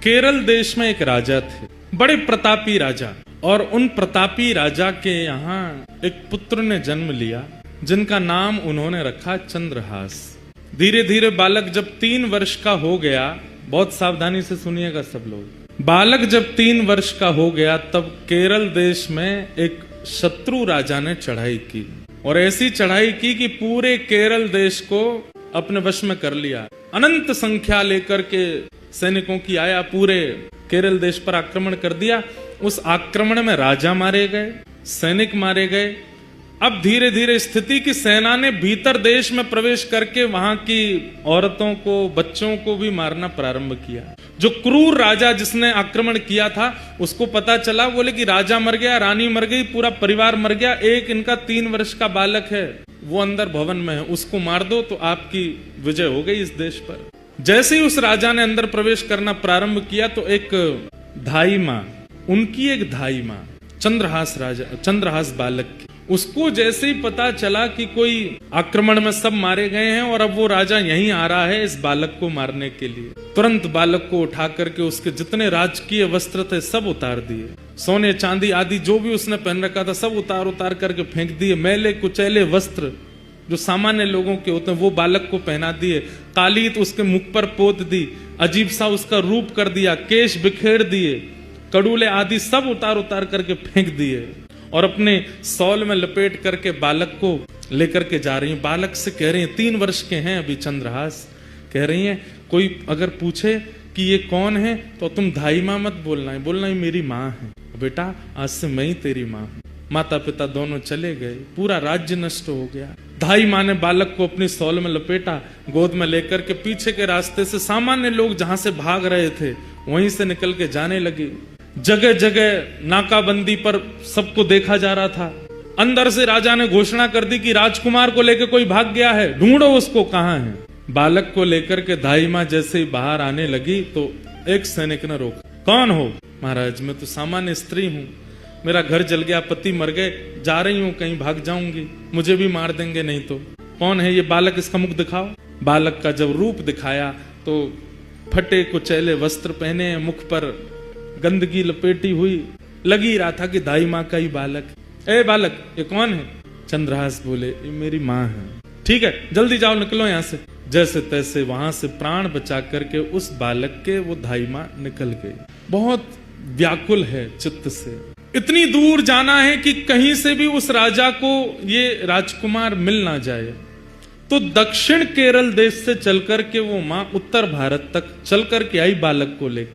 केरल देश में एक राजा थे, बड़े प्रतापी राजा। और उन प्रतापी राजा के यहाँ एक पुत्र ने जन्म लिया, जिनका नाम उन्होंने रखा चंद्रहास। धीरे धीरे बालक जब 3 वर्ष का हो गया, बहुत सावधानी से सुनिएगा सब लोग, बालक जब 3 वर्ष का हो गया तब केरल देश में एक शत्रु राजा ने चढ़ाई की, और ऐसी चढ़ाई की कि पूरे केरल देश को अपने वश में कर लिया। अनंत संख्या लेकर के सैनिकों की आया, पूरे केरल देश पर आक्रमण कर दिया। उस आक्रमण में राजा मारे गए, सैनिक मारे गए। अब धीरे धीरे स्थिति की सेना ने भीतर देश में प्रवेश करके वहां की औरतों को, बच्चों को भी मारना प्रारंभ किया। जो क्रूर राजा जिसने आक्रमण किया था उसको पता चला, बोले कि राजा मर गया, रानी मर गई, पूरा परिवार मर गया, एक इनका 3 वर्ष का बालक है वो अंदर भवन में है, उसको मार दो तो आपकी विजय हो गई इस देश पर। जैसे ही उस राजा ने अंदर प्रवेश करना प्रारंभ किया तो एक धाई माँ, उनकी एक धाई माँ, चंद्रहास बालक की, उसको जैसे ही पता चला कि कोई आक्रमण में सब मारे गए हैं और अब वो राजा यहीं आ रहा है इस बालक को मारने के लिए, तुरंत बालक को उठा करके उसके जितने राजकीय वस्त्र थे सब उतार दिए, सोने चांदी आदि जो भी उसने पहन रखा था सब उतार करके फेंक दिए। मैले कुचैले वस्त्र जो सामान्य लोगों के होते हैं वो बालक को पहना दिए, कालीत उसके मुख पर पोत दी, अजीब सा उसका रूप कर दिया, केश बिखेर दिए, कड़ूले आदि सब उतार करके फेंक दिए, और अपने सौल में लपेट करके बालक को लेकर के जा रही हैं। बालक से कह रही हैं, 3 वर्ष के हैं अभी चंद्रहास, कह रही हैं कोई अगर पूछे कि ये कौन है तो तुम धाई माँ मत बोलना है, बोलना ही मेरी माँ है। बेटा आज से मैं ही तेरी माँ हूँ। माता पिता दोनों चले गए, पूरा राज्य नष्ट हो गया। धाई माँ ने बालक को अपनी सौल में लपेटा, गोद में लेकर के पीछे के रास्ते से सामान्य लोग जहां से भाग रहे थे वहीं से निकल के जाने लगे। जगह जगह नाकाबंदी पर सबको देखा जा रहा था। अंदर से राजा ने घोषणा कर दी कि राजकुमार को लेकर कोई भाग गया है, ढूंढो उसको कहाँ है। बालक को लेकर के धाई माँ जैसे ही बाहर आने लगी तो एक सैनिक ने रोका, कौन हो? महाराज मैं तो सामान्य स्त्री हूँ, मेरा घर जल गया, पति मर गए, जा रही हूँ कहीं, भाग जाऊंगी, मुझे भी मार देंगे नहीं तो। कौन है ये बालक, इसका मुख दिखाओ। बालक का जब रूप दिखाया तो फटे कुचैले वस्त्र पहने, मुख पर गंदगी लपेटी हुई, लगी रहा था कि दाई माँ का ही बालक। ए बालक ये कौन है? चंद्रहास बोले ये मेरी माँ है। ठीक है जल्दी जाओ, निकलो यहाँ से। जैसे तैसे वहां से प्राण बचा करके उस बालक के वो धाई माँ निकल गई। बहुत व्याकुल है चित्त से, इतनी दूर जाना है कि कहीं से भी उस राजा को ये राजकुमार मिल ना जाए। तो दक्षिण केरल देश से चलकर के वो माँ उत्तर भारत तक चल करके आई बालक को लेकर।